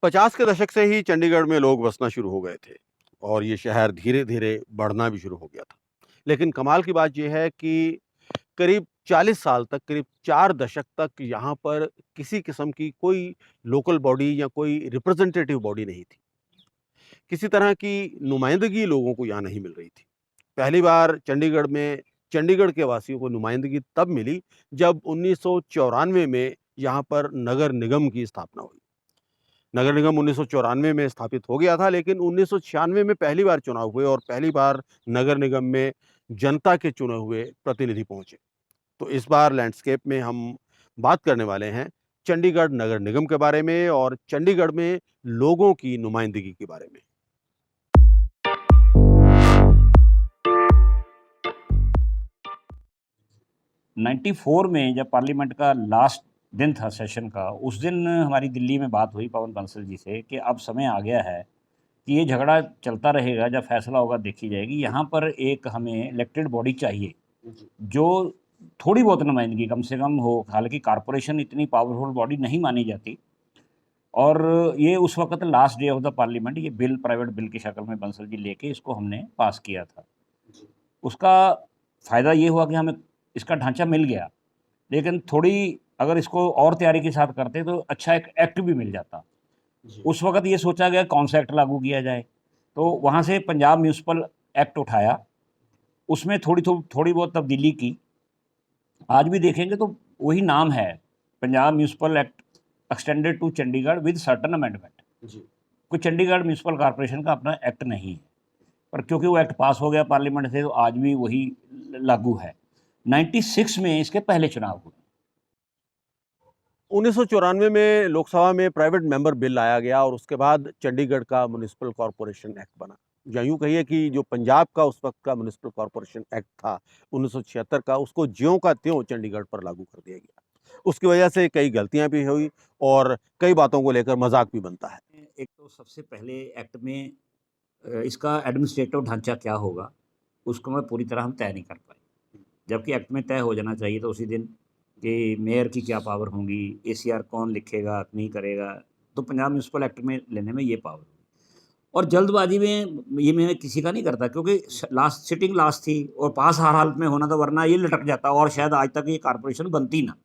50 के दशक से ही चंडीगढ़ में लोग बसना शुरू हो गए थे और ये शहर धीरे-धीरे बढ़ना भी शुरू हो गया था। लेकिन कमाल की बात ये है कि करीब 40 साल तक, करीब 4 दशक तक यहाँ पर किसी किस्म की कोई लोकल बॉडी या कोई रिप्रेजेंटेटिव बॉडी नहीं थी। किसी तरह की नुमाइंदगी लोगों को यहाँ नहीं मिल रही थी। पहली बार चंडीगढ़ में चंडीगढ़ के वासियों को नुमाइंदगी तब मिली जब 1994 में यहाँ पर नगर निगम की स्थापना हुई। नगर निगम 1994 में स्थापित हो गया था, लेकिन 1996 में पहली बार चुनाव हुए और पहली बार नगर निगम में जनता के चुने हुए प्रतिनिधि पहुंचे। तो इस बार लैंडस्केप में हम बात करने वाले हैं चंडीगढ़ नगर निगम के बारे में और चंडीगढ़ में लोगों की नुमाइंदगी के बारे में। 94 में जब पार्लियामेंट का लास्ट दिन था सेशन का, उस दिन हमारी दिल्ली में बात हुई पवन बंसल जी से कि अब समय आ गया है कि ये झगड़ा चलता रहेगा, जब फैसला होगा देखी जाएगी। यहाँ पर एक हमें इलेक्टेड बॉडी चाहिए जो थोड़ी बहुत नुमाइंदगी कम से कम हो। हालांकि कारपोरेशन इतनी पावरफुल बॉडी नहीं मानी जाती। और ये उस वक्त last day of the parliament ये बिल, प्राइवेट बिल की शक्ल में बंसल जी लेके इसको हमने पास किया था। उसका फ़ायदा ये हुआ कि हमें इसका ढांचा मिल गया, लेकिन थोड़ी अगर इसको और तैयारी के साथ करते तो अच्छा एक एक्ट भी मिल जाता। उस वक़्त ये सोचा गया कौन सा एक्ट लागू किया जाए, तो वहाँ से पंजाब म्यूनिसिपल एक्ट उठाया, उसमें थोड़ी बहुत तब्दीली की। आज भी देखेंगे तो वही नाम है, Punjab municipal act extended to Chandigarh with certain amendment. कोई चंडीगढ़ म्यूनिसिपल कॉर्पोरेशन का अपना एक्ट नहीं है, पर क्योंकि वो एक्ट पास हो गया पार्लियामेंट से तो आज भी वही लागू है। 96 में इसके पहले चुनाव हुए। 1994 में लोकसभा में प्राइवेट मेंबर बिल लाया गया और उसके बाद चंडीगढ़ का म्युनिसिपल कॉरपोरेशन एक्ट बना। या यूँ कहिए कि जो पंजाब का उस वक्त का म्युनिसिपल कॉरपोरेशन एक्ट था 1976 का, उसको ज्यों का त्यों चंडीगढ़ पर लागू कर दिया गया। उसकी वजह से कई गलतियां भी हुई और कई बातों को लेकर मजाक भी बनता है। एक तो सबसे पहले एक्ट में इसका एडमिनिस्ट्रेटिव ढांचा क्या होगा, उसको मैं पूरी तरह हम तय नहीं कर पाए। जबकि एक्ट में तय हो जाना चाहिए तो उसी दिन कि मेयर की क्या पावर होंगी, एसीआर कौन लिखेगा, नहीं करेगा, तो पंजाब म्यूनिसिपल एक्ट में लेने में ये पावर। और जल्दबाजी में ये मैं किसी का नहीं करता, क्योंकि सिटिंग लास्ट थी और पास हर हालत में होना था, वरना ये लटक जाता और शायद आज तक ये कारपोरेशन बनती ना।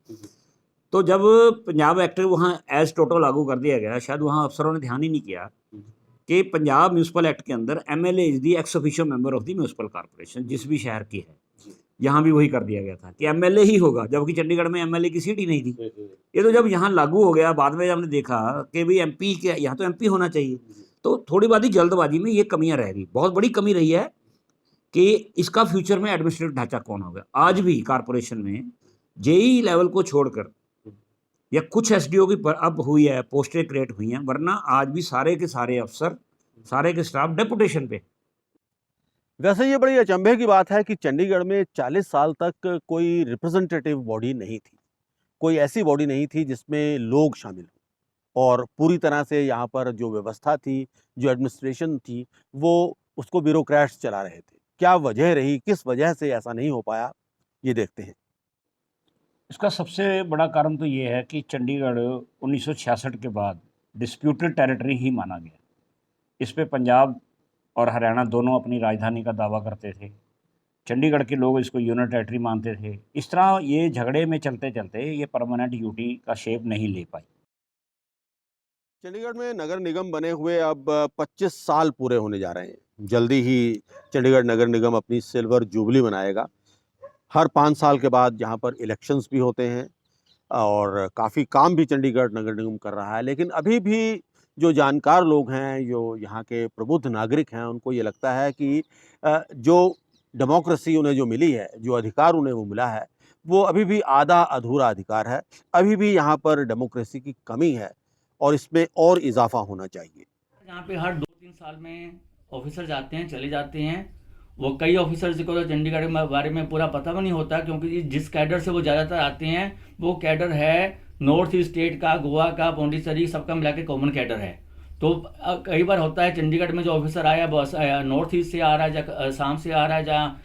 तो जब पंजाब एक्ट वहाँ एज टोटल लागू कर दिया गया, शायद वहाँ अफसरों ने ध्यान ही नहीं किया कि पंजाब म्यूनिसिपल एक्ट के अंदर MLA is the ex officio member of the municipal corporation, जिस भी शहर की है। यहाँ भी वही कर दिया गया था कि एमएलए ही होगा, जबकि चंडीगढ़ में एमएलए की सीट ही नहीं थी। ये तो जब यहाँ लागू हो गया, बाद में हमने देखा कि भाई एमपी के यहाँ तो एमपी होना चाहिए, तो थोड़ी बात ही जल्दबाजी में ये कमियां रह गई। बहुत बड़ी कमी रही है कि इसका फ्यूचर में एडमिनिस्ट्रेटिव ढांचा कौन होगा। आज भी कारपोरेशन में जेई लेवल को छोड़कर या कुछ एसडीओ की अब हुई है, पोस्टें क्रिएट हुई हैं, वरना आज भी सारे के सारे अफसर, सारे के स्टाफ डेपुटेशन पे। वैसे ये बड़ी अचंभे की बात है कि चंडीगढ़ में 40 साल तक कोई रिप्रेजेंटेटिव बॉडी नहीं थी। कोई ऐसी बॉडी नहीं थी जिसमें लोग शामिल हों और पूरी तरह से यहाँ पर जो व्यवस्था थी, जो एडमिनिस्ट्रेशन थी, वो उसको ब्यूरोक्रेट्स चला रहे थे। क्या वजह रही, किस वजह से ऐसा नहीं हो पाया, ये देखते हैं। इसका सबसे बड़ा कारण तो ये है कि चंडीगढ़ 1966 के बाद डिस्प्यूटेड टेरिटरी ही माना गया। इस पे पंजाब और हरियाणा दोनों अपनी राजधानी का दावा करते थे। चंडीगढ़ के लोग इसको यूनियन टेरिटरी मानते थे। इस तरह ये झगड़े में चलते चलते ये परमानेंट यूटी का शेप नहीं ले पाई। चंडीगढ़ में नगर निगम बने हुए अब 25 साल पूरे होने जा रहे हैं। जल्दी ही चंडीगढ़ नगर निगम अपनी सिल्वर जुबली मनाएगा। हर 5 साल के बाद यहाँ पर इलेक्शंस भी होते हैं और काफ़ी काम भी चंडीगढ़ नगर निगम कर रहा है। लेकिन अभी भी जो जानकार लोग हैं, जो यहाँ के प्रबुद्ध नागरिक हैं, उनको ये लगता है कि जो डेमोक्रेसी उन्हें जो मिली है, जो अधिकार उन्हें वो मिला है, वो अभी भी आधा अधूरा अधिकार है। अभी भी यहाँ पर डेमोक्रेसी की कमी है और इसमें और इजाफा होना चाहिए। यहाँ पे हर 2-3 साल में ऑफिसर जाते हैं, चले जाते हैं। वो कई ऑफिसर्स को तो चंडीगढ़ के बारे में पूरा पता भी नहीं होता, क्योंकि जिस कैडर से वो ज़्यादातर आते हैं वो कैडर है नॉर्थ ईस्ट स्टेट का, गोवा का, पौंडीचेरी, सबका मिला के कॉमन कैडर है। तो कई बार होता है चंडीगढ़ में जो ऑफिसर आया बस नॉर्थ ईस्ट से आ रहा है, या असम से आ रहा है, या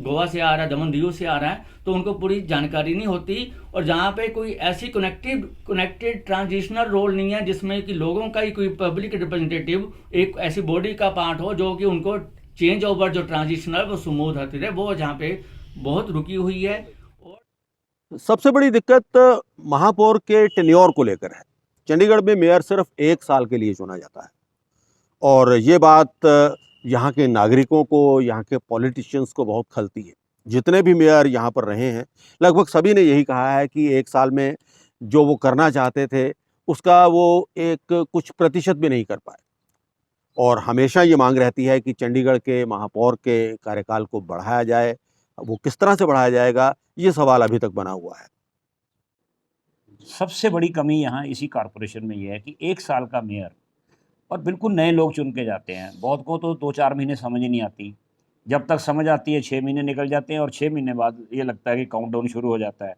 गोवा से आ रहा है, दमन दीव से आ रहा है, तो उनको पूरी जानकारी नहीं होती। और जहाँ पे कोई ऐसी कनेक्टेड ट्रांजिशनल रोल नहीं है जिसमें कि लोगों का ही कोई पब्लिक रिप्रेजेंटेटिव एक ऐसी बॉडी का पार्ट हो जो कि उनको चेंज ओवर जो ट्रांजिशनल वो स्मूथ होती रहे, वो जहाँ पे बहुत रुकी हुई है। और सबसे बड़ी दिक्कत महापौर के टेन्योर को लेकर है। चंडीगढ़ में मेयर सिर्फ 1 साल के लिए चुना जाता है और ये बात यहाँ के नागरिकों को, यहाँ के पॉलिटिशियंस को बहुत खलती है। जितने भी मेयर यहाँ पर रहे हैं, लगभग सभी ने यही कहा है कि 1 साल में जो वो करना चाहते थे, उसका वो एक कुछ प्रतिशत भी नहीं कर पाए। और हमेशा ये मांग रहती है कि चंडीगढ़ के महापौर के कार्यकाल को बढ़ाया जाए। वो किस तरह से बढ़ाया जाएगा, ये सवाल अभी तक बना हुआ है। सबसे बड़ी कमी यहाँ इसी कॉरपोरेशन में ये है कि 1 साल का मेयर और बिल्कुल नए लोग चुन के जाते हैं। बहुत को तो 2-4 महीने समझ ही नहीं आती। जब तक समझ आती है 6 महीने निकल जाते हैं और 6 महीने बाद ये लगता है कि काउंटडाउन शुरू हो जाता है।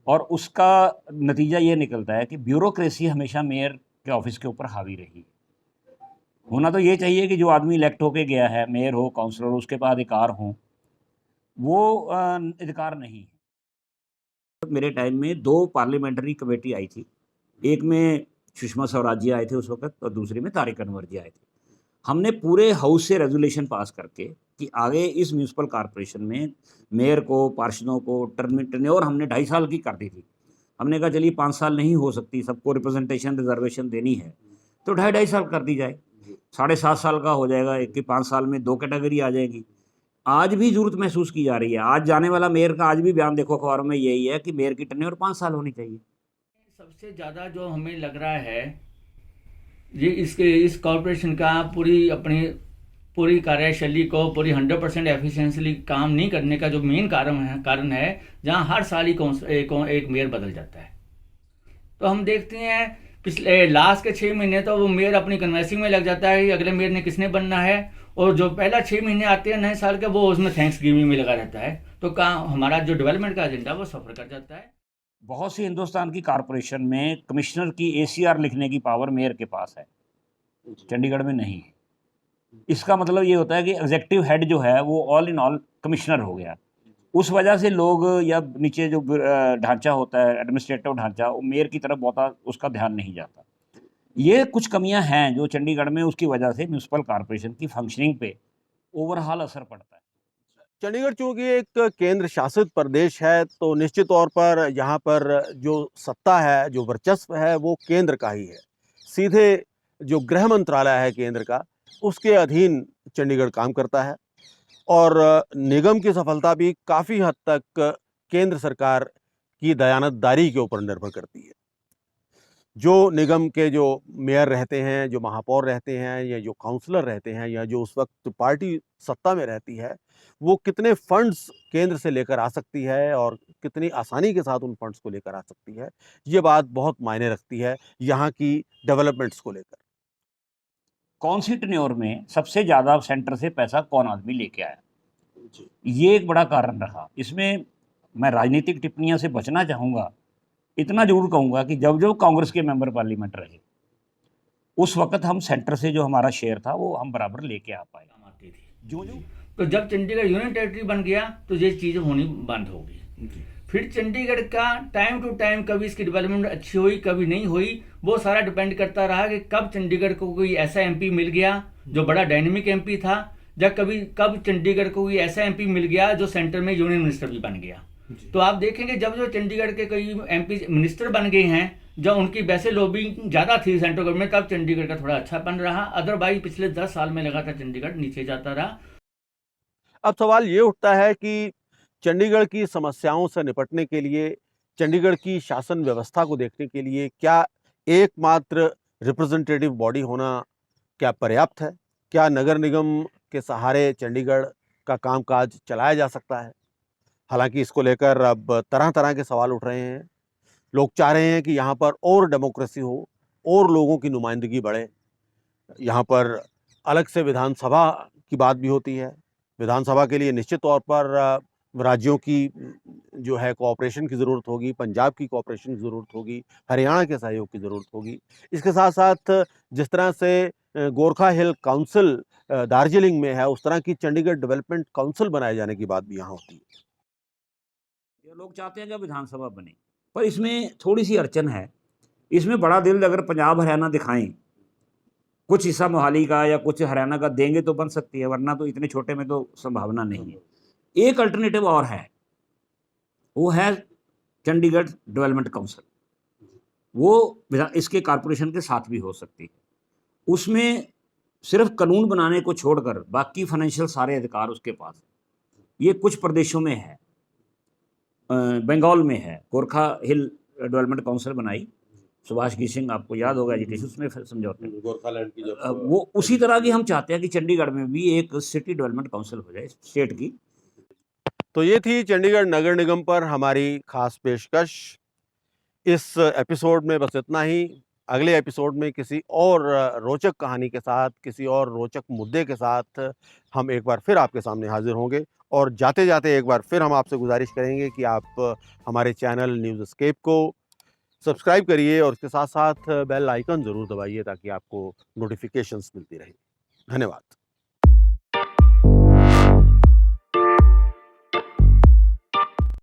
और उसका नतीजा ये निकलता है कि ब्यूरोक्रेसी हमेशा मेयर के ऑफिस के ऊपर हावी रही। होना तो ये चाहिए कि जो आदमी इलेक्ट होके गया है, मेयर हो, काउंसलर हो, उसके पास अधिकार हों। वो अधिकार नहीं है। मेरे टाइम में 2 पार्लियामेंट्री कमेटी आई थी। एक में सुषमा स्वराज जी आए थे उस वक़्त और दूसरे में तारिक अनवर जी आए थे। हमने पूरे हाउस से रेज़ोल्यूशन पास करके कि आगे इस म्युनिसिपल कॉर्पोरेशन में मेयर को, पार्षदों को टेन्योर हमने 2.5 साल की कर दी थी। हमने कहा चलिए 5 साल नहीं हो सकती, सबको रिप्रेजेंटेशन रिज़र्वेशन देनी है, तो 2.5 साल कर दी जाए। 7.5 साल का हो जाएगा, एक कि 5 साल में 2 कैटेगरी आ जाएगी। आज भी ज़रूरत महसूस की जा रही है। आज जाने वाला मेयर का आज भी बयान देखो अखबारों में यही है कि मेयर की टेन्योर 5 साल होनी चाहिए। सबसे ज़्यादा जो हमें लग रहा है ये इस कॉरपोरेशन का पूरी कार्यशैली को पूरी 100% एफिशिएंटली काम नहीं करने का जो मेन कारण है जहाँ हर साल ही एक मेयर बदल जाता है। तो हम देखते हैं पिछले लास्ट के 6 महीने तो वो मेयर अपनी कन्वेंसिंग में लग जाता है कि अगले मेयर ने किसने बनना है, और जो पहला 6 महीने आते हैं नए साल के वो उसमें थैंक्स गिविंग में लगा रहता है। तो हमारा जो डेवलपमेंट का एजेंडा वो सफ़र कर जाता है। बहुत सी हिंदुस्तान की कॉरपोरेशन में कमिश्नर की एसीआर लिखने की पावर मेयर के पास है, चंडीगढ़ में नहीं है। इसका मतलब ये होता है कि एग्जीक्यूटिव हेड जो है वो ऑल इन ऑल कमिश्नर हो गया। उस वजह से लोग या नीचे जो ढांचा होता है, एडमिनिस्ट्रेटिव ढांचा, वो मेयर की तरफ बहुत उसका ध्यान नहीं जाता। ये कुछ कमियां हैं जो चंडीगढ़ में, उसकी वजह से म्युनिसिपल कॉरपोरेशन की फंक्शनिंग पे ओवरऑल असर पड़ता है। चंडीगढ़ चूँकि एक केंद्र शासित प्रदेश है, तो निश्चित तौर पर यहाँ पर जो सत्ता है, जो वर्चस्व है, वो केंद्र का ही है। सीधे जो गृह मंत्रालय है केंद्र का, उसके अधीन चंडीगढ़ काम करता है और निगम की सफलता भी काफ़ी हद तक केंद्र सरकार की दयानतदारी के ऊपर निर्भर करती है। जो निगम के जो मेयर रहते हैं, जो महापौर रहते हैं या जो काउंसलर रहते हैं या जो उस वक्त पार्टी सत्ता में रहती है, वो कितने फंड्स केंद्र से लेकर आ सकती है और कितनी आसानी के साथ उन फंड्स को लेकर आ सकती है, ये बात बहुत मायने रखती है यहाँ की डेवलपमेंट्स को लेकर। कौन सी टेन्योर में सबसे ज़्यादा सेंटर से पैसा कौन आदमी लेके आया, ये एक बड़ा कारण रहा। इसमें मैं राजनीतिक टिप्पणियों से बचना चाहूँगा। इतना ज़रूर कहूँगा कि जब जो कांग्रेस के मेंबर पार्लियामेंट रहे, उस वक़्त हम सेंटर से जो हमारा शेयर था वो हम बराबर लेके आ पाए। आती थी जो तो जब चंडीगढ़ यूनियन टेरिटरी बन गया तो ये चीज़ होनी बंद हो गई। फिर चंडीगढ़ का टाइम टू टाइम कभी इसकी डेवलपमेंट अच्छी हुई, कभी नहीं हुई। वो सारा डिपेंड करता रहा कि कब चंडीगढ़ को कोई ऐसा एमपी मिल गया जो बड़ा डायनेमिक एमपी था, या कब चंडीगढ़ को कोई ऐसा एमपी मिल गया जो सेंटर में यूनियन मिनिस्टर भी बन गया। तो आप देखेंगे जब जो चंडीगढ़ के कई एमपी मिनिस्टर बन गए हैं, जब उनकी वैसे लॉबिंग ज़्यादा थी सेंट्रल गवर्नमेंट, तब चंडीगढ़ का थोड़ा अच्छा बन रहा। अदरवाइज पिछले 10 साल में लगातार चंडीगढ़ नीचे जाता रहा। अब सवाल ये उठता है कि चंडीगढ़ की समस्याओं से निपटने के लिए, चंडीगढ़ की शासन व्यवस्था को देखने के लिए क्या एकमात्र रिप्रेजेंटेटिव बॉडी होना क्या पर्याप्त है? क्या नगर निगम के सहारे चंडीगढ़ का कामकाज चलाया जा सकता है? हालांकि इसको लेकर अब तरह-तरह के सवाल उठ रहे हैं। लोग चाह रहे हैं कि यहाँ पर और डेमोक्रेसी हो और लोगों की नुमाइंदगी बढ़े। यहाँ पर अलग से विधानसभा की बात भी होती है। विधानसभा के लिए निश्चित तौर पर राज्यों की जो है कोऑपरेशन की ज़रूरत होगी, पंजाब की कोऑपरेशन की ज़रूरत होगी, हरियाणा के सहयोग की ज़रूरत होगी। इसके साथ-साथ जिस तरह से गोरखा हिल काउंसिल दार्जिलिंग में है, उस तरह की चंडीगढ़ डेवलपमेंट काउंसिल बनाए जाने की बात भी यहाँ होती है। ये लोग चाहते हैं कि विधानसभा बने, पर इसमें थोड़ी सी अड़चन है। इसमें बड़ा दिल अगर पंजाब हरियाणा दिखाएं, कुछ हिस्सा मोहाली का या कुछ हरियाणा का देंगे तो बन सकती है, वरना तो इतने छोटे में तो संभावना नहीं है। एक अल्टरनेटिव और है, वो है चंडीगढ़ डेवलपमेंट काउंसिल। वो इसके कारपोरेशन के साथ भी हो सकती है। उसमें सिर्फ कानून बनाने को छोड़कर बाकी फाइनेंशियल सारे अधिकार उसके पास है। ये कुछ प्रदेशों में है, बंगाल में है, गोरखा हिल डेवलपमेंट काउंसिल बनाई सुभाष की सिंह, आपको याद होगा एजुकेशन, उसमें समझौते गोरखालैंड की वो उसी तरह की हम चाहते हैं कि चंडीगढ़ में भी एक सिटी डेवलपमेंट काउंसिल हो जाए स्टेट की। तो ये थी चंडीगढ़ नगर निगम पर हमारी खास पेशकश। इस एपिसोड में बस इतना ही। अगले एपिसोड में किसी और रोचक कहानी के साथ, किसी और रोचक मुद्दे के साथ हम एक बार फिर आपके सामने हाजिर होंगे। और जाते जाते एक बार फिर हम आपसे गुजारिश करेंगे कि आप हमारे चैनल न्यूज़ एस्केप को सब्सक्राइब करिए और इसके साथ साथ बेल आइकन ज़रूर दबाइए ताकि आपको नोटिफिकेशंस मिलती रहें। धन्यवाद।